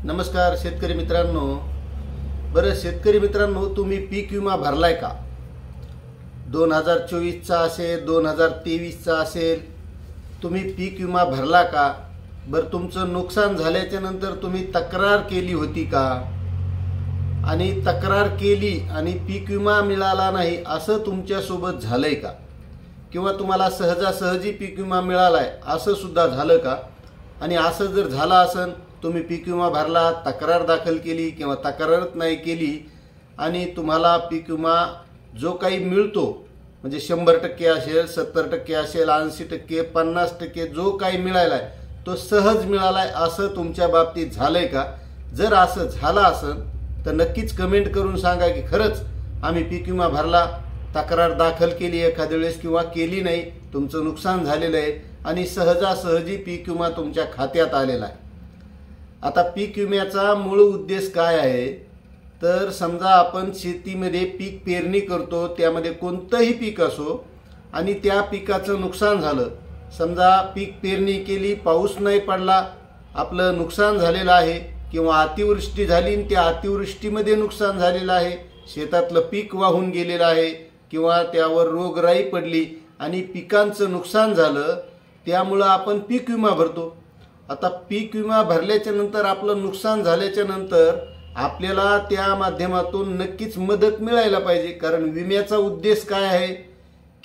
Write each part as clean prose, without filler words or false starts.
नमस्कार शेतकरी मित्रांनो। बरं शेतकरी मित्रांनो, तुम्ही पीक विमा भरलाय का? 2024 चा असेल, 2023 चा असेल, तुम्ही पीक विमा भरला का? बरं तुमचं नुकसान झाल्याच्या नंतर तुम्ही तक्रार केली होती का? आणि तक्रार केली आणि पीक विमा मिळाला नाही असं तुमच्यासोबत झालंय का? किंवा तुम्हाला सहजासहजी पीक विमा मिळालाय असं सुद्धा झालं का? आणि असं जर झालं असेल, तुम्ही पीक विमा भरला, तक्रार दाखल केली किंवा तक्रारच नाही केली आणि तुम्हाला पीक विमा जो काही मिळतो म्हणजे 100% असेल, 70% असेल, 80%, 50% जो काही मिळाला आहे तो सहज मिळालाय असं तुमच्या बाबतीत झालंय का? जर असं झालं असेल तर नक्कीच कमेंट करून सांगा की खरंच आम्ही पीक विमा भरला, तक्रार दाखल केली एखाद्या वेळेस किंवा केली नाही, तुमचं नुकसान झालेलं आहे आणि सहजासहजी पीक विमा तुमच्या खात्यात आलेला आहे। आता पीक विम्याचा मूळ उद्देश काय आहे? तर समजा आपण शेतीमध्ये पीक पेरणी करतो, त्यामध्ये कोणतंही पीक असो आणि त्या पिकाचं नुकसान झालं, समजा पीक पेरणी केली, पाऊस नाही पडला, आपलं नुकसान झालेलं आहे किंवा अतिवृष्टी झाली आणि त्या अतिवृष्टीमध्ये नुकसान झालेलं आहे, शेतातलं पीक वाहून गेलेलं आहे किंवा त्यावर रोगराई पडली आणि पिकांचं नुकसान झालं, त्यामुळं आपण पीक विमा भरतो। आता पीक विमा भरल्याच्या नंतर आपलं नुकसान झाल्याच्या नंतर आपल्याला त्या माध्यमातून नक्कीच मदत मिळायला पाहिजे, कारण विम्याचा उद्देश काय आहे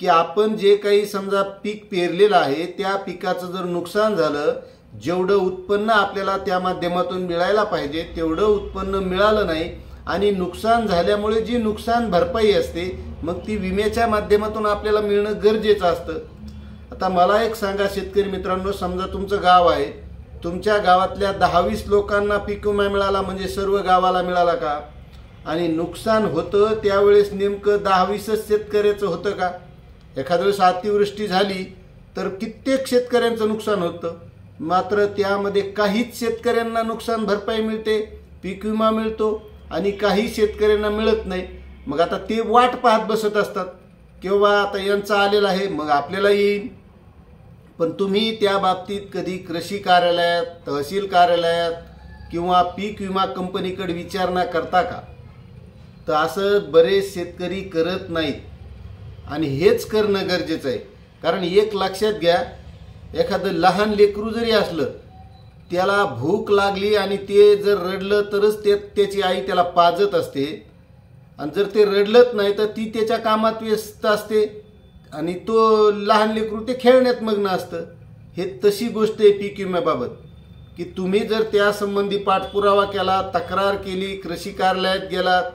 की आपण जे काही समजा पीक पेरलेलं आहे त्या पिकाचं जर नुकसान झालं, जेवढं उत्पन्न आपल्याला त्या माध्यमातून मिळायला पाहिजे तेवढं उत्पन्न मिळालं नाही आणि नुकसान झाल्यामुळे जी नुकसान भरपाई असते मग ती विम्याच्या माध्यमातून आपल्याला मिळणं गरजेचं असतं। आता मला एक सांगा शेतकरी मित्रांनो, समजा तुमचं गाव आहे, तुमच्या गावातल्या 10-20 लोकांना पीक विमा मिळाला म्हणजे सर्व गावाला मिळाला का? आणि नुकसान होतं त्यावेळेस नेमकं 10-20 शेतकऱ्याचं होतं का? एखाद्या वेळेस अतिवृष्टी झाली तर कित्येक शेतकऱ्यांचं नुकसान होतं, मात्र त्यामध्ये काहीच शेतकऱ्यांना नुकसान भरपाई मिळते, पीक विमा मिळतो आणि काही शेतकऱ्यांना मिळत नाही। मग आता ते वाट पाहत बसत असतात किंवा आता यांचं आलेलं आहे मग आपल्याला येईल, पण तुम्ही त्या बाबतीत कधी कृषी कार्यालयात, तहसील कार्यालयात किंवा पीक विमा कंपनीकडे विचारणा करता का? तर असं बरेच शेतकरी करत नाहीत आणि हेच करणं गरजेचं आहे। कारण एक लक्षात घ्या, एखादं लहान लेकरू जरी असलं, त्याला भूक लागली आणि ते जर रडलं तरच त्याची आई त्याला पाजत असते आणि जर ते रडलंच नाही तर ती त्याच्या कामात व्यस्त असते आणि तो लहान लेकरू ते खेळण्यात मग्न असतं। हे तशी गोष्ट आहे पीक विम्याबाबत की तुम्ही जर त्यासंबंधी पाठपुरावा केला, तक्रार केली, कृषी कार्यालयात गेलात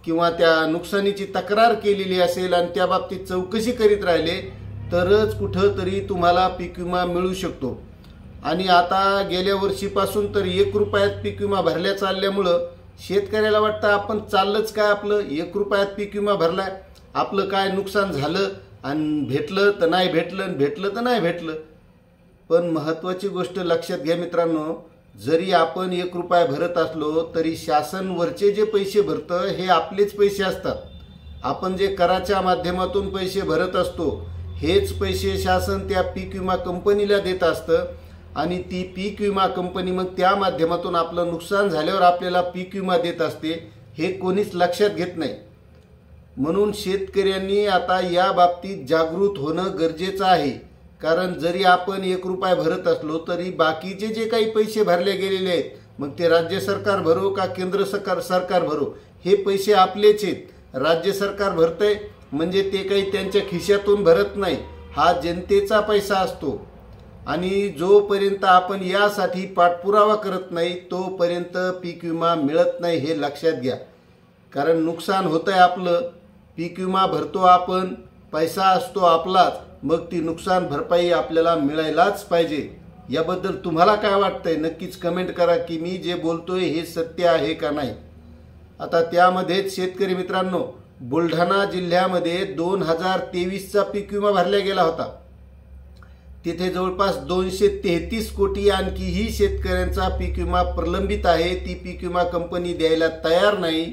किंवा त्या नुकसानीची तक्रार केलेली असेल आणि त्या बाबतीत चौकशी करीत राहिले तरच कुठं तरी तुम्हाला पीक विमा मिळू शकतो। आणि आता गेल्या वर्षीपासून तर 1 रुपयात पीक विमा भरल्या चालल्यामुळं शेतकऱ्याला वाटतं आपण चाललंच काय, आपलं 1 रुपयात पीक विमा भरलाय, आपलं काय नुकसान झालं आणि भेटलं तर नाही भेटलं, भेटलं तर नाही भेटलं। पण महत्त्वाची गोष्ट लक्षात घ्या मित्रांनो, जरी आपण 1 रुपया भरत असलो तरी शासन वरचे जे पैसे भरतं हे आपलेच पैसे असतात। आपण जे कराच्या माध्यमातून पैसे भरत असतो हेच पैसे शासन त्या पीक विमा कंपनीला देत असतं आणि ती पीक विमा कंपनी मग त्या माध्यमातून आपलं नुकसान झाल्यावर आपल्याला पीक विमा देत असते, हे कोणीच लक्षात घेत नाही। म्हणून शेतकऱ्यांनी आता या बाबतीत जागृत होणं गरजेचं आहे, कारण जरी आपण 1 रुपया भरत असलो तरी बाकीचे जे काही पैसे भरले गेलेले आहेत, मग ते राज्य सरकार भरो का केंद्र सरकार भरो, हे पैसे आपलेच आहेत। राज्य सरकार भरतंय म्हणजे ते काही त्यांच्या खिशातून भरत नाही, हा जनतेचा पैसा असतो आणि जोपर्यंत आपण यासाठी पाठपुरावा करत नाही तोपर्यंत पीक विमा मिळत नाही, हे लक्षात घ्या। कारण नुकसान होतंय आपलं, पीक विमा भरतो आपण, पैसा असतो आपलाच, मग ती नुकसान भरपाई आपल्याला मिळायलाच पाहिजे। याबद्दल तुम्हाला काय वाटतंय नक्कीच कमेंट करा की मी जे बोलतोय हे सत्य आहे का नाही। आता त्यामध्येच शेतकरी मित्रांनो, बुलढाणा जिल्ह्यामध्ये 2023चा पीक विमा भरला गेला होता, तिथे जवळपास 233 कोटी आणखीही शेतकऱ्यांचा पीक विमा प्रलंबित आहे, ती पीक विमा कंपनी द्यायला तयार नाही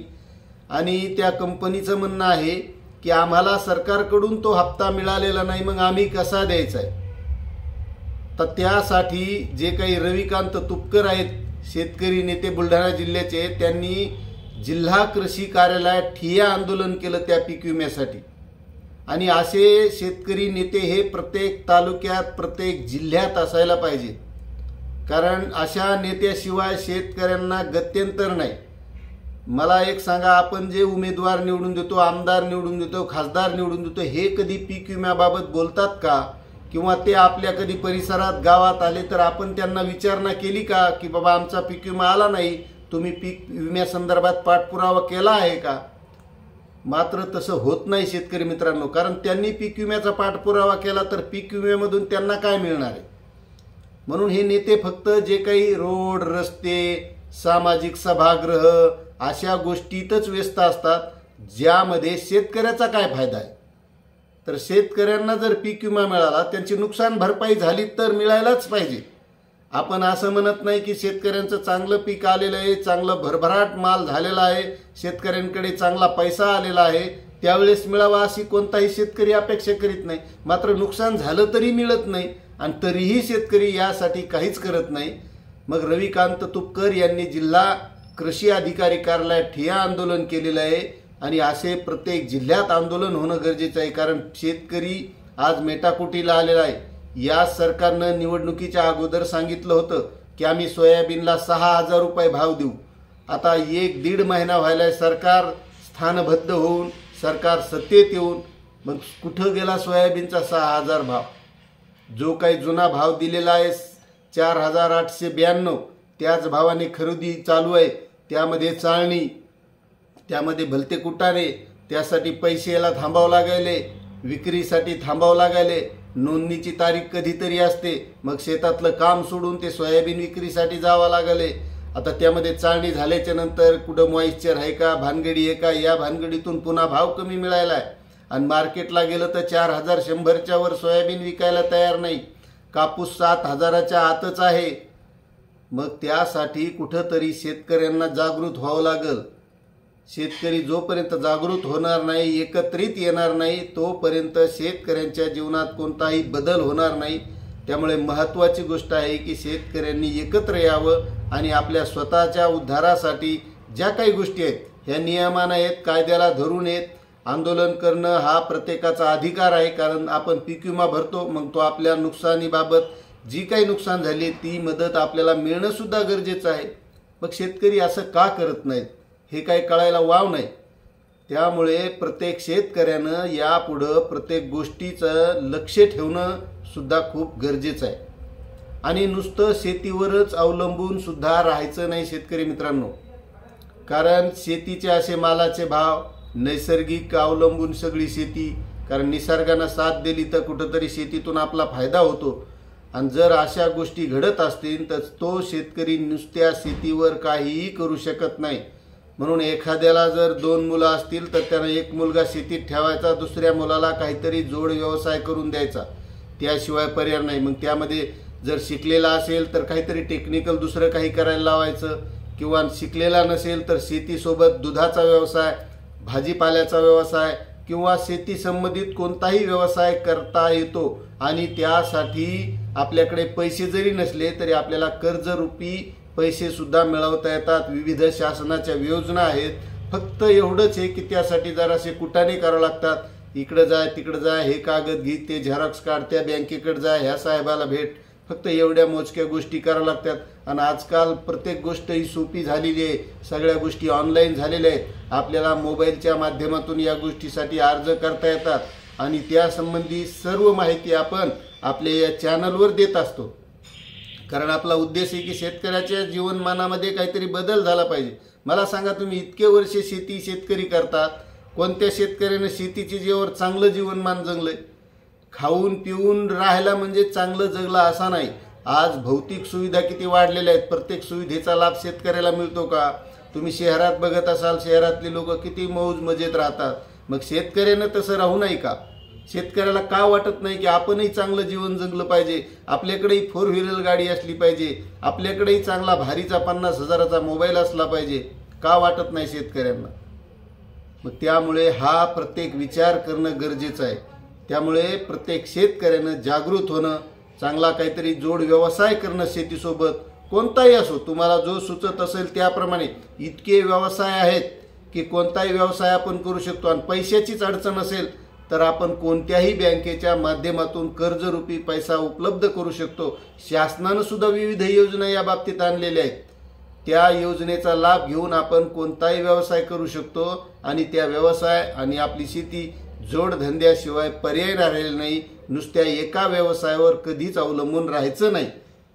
आणि त्या कंपनीचं म्हणणं आहे की आम्हाला सरकारकडून तो हप्ता मिळालेला नाही, मग आम्ही कसा द्यायचा आहे? तर त्यासाठी जे काही रविकांत तुपकर आहेत शेतकरी नेते बुलढाणा जिल्ह्याचे, त्यांनी जिल्हा कृषी कार्यालयात ठिय्या आंदोलन केलं त्या पीक विम्यासाठी. आणि असे शेतकरी नेते हे प्रत्येक तालुक्यात, प्रत्येक जिल्ह्यात असायला पाहिजे. कारण अशा नेत्याशिवाय शेतकऱ्यांना गत्यंतर नाही. मला एक सांगा, आपण जे उमेदवार निवडून देतो, आमदार निवडून देतो, खासदार निवडून देतो, हे कधी पीक विम्याबाबत बोलतात का? किंवा ते आपल्या कधी परिसरात, गावात आले तर आपण त्यांना विचारणा केली का की बाबा आमचा पीक विमा आला नाही, तुम्ही पीक विम्यासंदर्भात पाठपुरावा केला आहे का? मात्र तसं होत नाही शेतकरी मित्रांनो. कारण त्यांनी पीक विम्याचा पाठपुरावा केला तर पीक विम्यामधून त्यांना काय मिळणार आहे? म्हणून हे नेते फक्त जे काही रोड, रस्ते, सामाजिक सभागृह अशा गोष्टीतच व्यस्त असतात, ज्यामध्ये शेतकऱ्याचा काय फायदा आहे. तर शेतकऱ्यांना जर पीक विमा मिळाला, त्यांची नुकसान भरपाई झाली तर मिळायलाच पाहिजे. आपण असं म्हणत नाही की शेतकऱ्यांचं चांगलं पीक आलेलं आहे, चांगलं भरभराट माल झालेला आहे, शेतकऱ्यांकडे चांगला पैसा आलेला आहे, त्यावेळेस मिळावा अशी कोणताही शेतकरी अपेक्षा करीत नाही. मात्र नुकसान झालं तरी मिळत नाही आणि तरीही शेतकरी यासाठी काहीच करत नाही. मग रविकांत तुपकर यांनी जिल्हा कृषी अधिकारी कार्यालयात ठिय्या आंदोलन केलेलं आहे. आणि असे प्रत्येक जिल्ह्यात आंदोलन होणं गरजेचं आहे. कारण शेतकरी आज मेटाकुटीला आलेला आहे. या सरकारनं निवडणुकीच्या अगोदर सांगितलं होतं की आम्ही सोयाबीनला 6,000 रुपये भाव देऊ. आता 1-1.5 महिना व्हायलाय सरकार स्थानबद्ध होऊन, सरकार सत्तेत येऊन. मग कुठं गेला सोयाबीनचा 6,000 भाव? जो काही जुना भाव दिलेला आहे 4,892, त्याच भावाने खरेदी चालू आहे. त्यामध्ये चाळणी, त्यामध्ये भलते कुटाणे, त्यासाठी पैसे याला थांबावं लागायले, विक्रीसाठी थांबावं लागायले, नोंदणीची तारीख कधीतरी असते, मग शेतातलं काम सोडून ते सोयाबीन विक्रीसाठी जावं लागले. आता त्यामध्ये चाळणी झाल्याच्या नंतर कुठं मॉइश्चर आहे का, भानगडी आहे का, या भानगडीतून पुन्हा भाव कमी मिळायला आहे. आणि मार्केटला गेलं तर 4,100च्या वर सोयाबीन विकायला तयार नाही. कापूस 7,000च्या आतच आहे. मग त्यासाठी कुठंतरी शेतकऱ्यांना जागृत व्हावं लागेल. शेतकरी जोपर्यंत जागृत होणार नाही, एकत्रित येणार नाही, तोपर्यंत शेतकऱ्यांच्या जीवनात कोणताही बदल होणार नाही. त्यामुळे महत्त्वाची गोष्ट आहे की शेतकऱ्यांनी एकत्र यावं आणि आपल्या स्वतःच्या उद्धारासाठी ज्या काही गोष्टी आहेत, ह्या नियमानं आहेत, कायद्याला धरून आहेत. आंदोलन करणं हा प्रत्येकाचा अधिकार आहे. कारण आपण पीक विमा भरतो, मग तो आपल्या नुकसानीबाबत जी काही नुकसान झाली ती मदत आपल्याला मिळणं सुद्धा गरजेचं आहे. मग शेतकरी असं का करत नाहीत हे काही कळायला वाव नाही. त्यामुळे प्रत्येक शेतकऱ्यानं यापुढं प्रत्येक गोष्टीचं लक्ष ठेवणं सुद्धा खूप गरजेचं आहे. आणि नुसतं शेतीवरच अवलंबून सुद्धा राहायचं नाही शेतकरी मित्रांनो. कारण शेतीचे असे मालाचे भाव, नैसर्गिक अवलंबून सगळी शेती, कारण निसर्गानं साथ दिली तर कुठंतरी शेतीतून आपला फायदा होतो. आणि जर अशा गोष्टी घडत असतील तर तो शेतकरी नुसत्या शेतीवर काहीही करू शकत नाही. म्हणून एखाद्याला जर 2 मुलं असतील तर त्यानं एक मुलगा शेतीत ठेवायचा, दुसऱ्या मुलाला काहीतरी जोड व्यवसाय करून द्यायचा, त्याशिवाय पर्याय नाही. मग त्यामध्ये जर शिकलेला असेल तर काहीतरी टेक्निकल दुसरं काही करायला लावायचं, किंवा शिकलेला नसेल तर शेतीसोबत दुधाचा व्यवसाय, भाजीपाल्याचा व्यवसाय किंवा शेती संबंधित कोणताही व्यवसाय करता येतो. आणि त्यासाठी आपल्याकडे पैसे जरी नसले तरी आपल्याला कर्जरूपी पैसे सुद्धा मिळवता येतात. विविध शासनाच्या योजना आहेत. फक्त एवढंच आहे की त्यासाठी जरासे कुटाणे करावं लागतात. इकडं जाय, तिकडं जाय, हे कागद घे, ते झेरॉक्स काढ, त्या बँकेकडे जाय, ह्या साहेबाला भेट, फक्त एवढ्या मोजक्या गोष्टी कराव्या लागतात. आणि आजकाल प्रत्येक गोष्ट ही सोपी झालेली आहे. सगळ्या गोष्टी ऑनलाईन झालेल्या आहेत. आपल्याला मोबाईलच्या माध्यमातून या गोष्टीसाठी अर्ज करता येतात आणि त्यासंबंधी सर्व माहिती आपण आपल्या या चॅनलवर देत असतो. कारण आपला उद्देश आहे की शेतकऱ्याच्या जीवनमानामध्ये काहीतरी बदल झाला पाहिजे. मला सांगा, तुम्ही इतके वर्ष शेतकरी करतात, कोणत्या शेतकऱ्याने शेतीचे जीवावर चांगलं जीवनमान जगलंय? खाऊन पिऊन राहायला म्हणजे चांगलं जगलं असा नाही. आज भौतिक सुविधा किती वाढलेल्या आहेत. प्रत्येक सुविधेचा लाभ शेतकऱ्याला मिळतो का? तुम्ही शहरात बघत असाल, शहरातली लोक किती मौज मजेत राहतात. मग शेतकऱ्यानं तसं राहू नाही का? शेतकऱ्याला का वाटत नाही की आपणही चांगलं जीवन जगलं पाहिजे, आपल्याकडेही 4 व्हीलर गाडी असली पाहिजे, आपल्याकडेही चांगला भारीचा 50,000चा मोबाईल असला पाहिजे? का वाटत नाही शेतकऱ्यांना? मग त्यामुळे हा प्रत्येक विचार करणं गरजेचं आहे. त्यामुळे प्रत्येक शेतकऱ्यानं जागृत होणं, चांगला काहीतरी जोड व्यवसाय करणं शेतीसोबत कोणताही असो, तुम्हाला जो सुचत असेल त्याप्रमाणे इतके व्यवसाय आहेत की कोणताही व्यवसाय आपण करू शकतो. आणि पैशाचीच अडचण असेल तर आपण कोणत्याही बँकेच्या माध्यमातून कर्जरूपी पैसा उपलब्ध करू शकतो. शासनानं सुद्धा विविध योजना या बाबतीत आणलेल्या आहेत. त्या योजनेचा लाभ घेऊन आपण कोणताही व्यवसाय करू शकतो आणि त्या व्यवसाय आणि आपली शेती जोडधंद्याशिवाय पर्याय राहिलेला नाही. नुसत्या एका व्यवसायावर कधीच अवलंबून राहायचं नाही,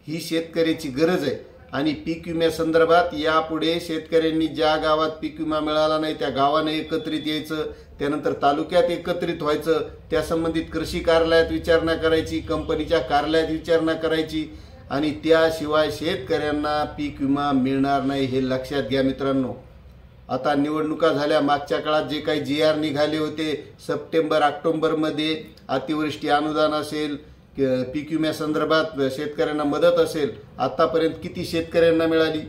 ही शेतकऱ्याची गरज आहे. आणि पीक विम्यासंदर्भात यापुढे शेतकऱ्यांनी ज्या गावात पीक विमा मिळाला नाही त्या गावाने एकत्रित यायचं, त्यानंतर तालुक्यात एकत्रित व्हायचं, त्या संबंधित कृषी कार्यालयात विचारणा करायची, कंपनीच्या कार्यालयात विचारणा करायची आणि त्याशिवाय शेतकऱ्यांना पीक विमा मिळणार नाही, हे लक्षात घ्या मित्रांनो. आता निवडणुका झाल्या, मागच्या काळात जे काही GR निघाले होते सप्टेंबर ऑक्टोबरमध्ये, अतिवृष्टी अनुदान असेल, पीक विम्यासंदर्भात शेतकऱ्यांना मदत असेल, आतापर्यंत किती शेतकऱ्यांना मिळाली?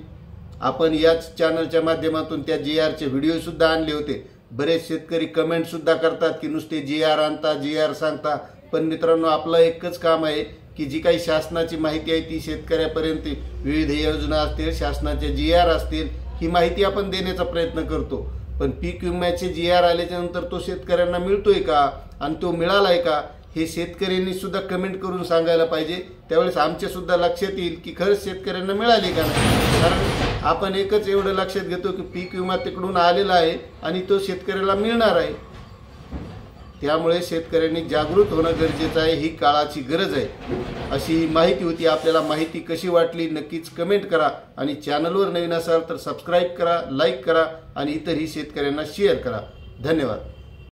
आपण याच चॅनलच्या माध्यमातून त्या GRचे व्हिडिओ सुद्धा आणले होते. बरेच शेतकरी कमेंट सुद्धा करतात की नुसते GR आणता, GR सांगता. पण मित्रांनो, आपलं एकच काम आहे की जी काही शासनाची माहिती आहे ती शेतकऱ्यापर्यंत, विविध योजना असतील, शासनाचे GR असतील, ही माहिती आपण देण्याचा प्रयत्न करतो. पण पीक विम्याचे GR आल्याच्या नंतर तो शेतकऱ्यांना मिळतोय का आणि तो मिळालाय का, हे शेतकऱ्यांनी सुद्धा कमेंट करून सांगायला पाहिजे. त्यावेळेस आमच्या सुद्धा लक्षात येईल की खरंच शेतकऱ्यांना मिळाले का नाही. कारण आपण एकच एवढं लक्षात घेतो की पीक विमा तिकडून आलेला आहे आणि तो शेतकऱ्याला मिळणार आहे. त्यामुळे शेतकऱ्यांनी जागृत होणं गरजेचं आहे, ही काळाची गरज आहे. अशी माहिती होती. आपल्याला माहिती कशी वाटली नक्कीच कमेंट करा आणि चॅनलवर नवीन असाल तर सबस्क्राईब करा, लाईक करा आणि इतरही शेतकऱ्यांना शेअर करा. धन्यवाद.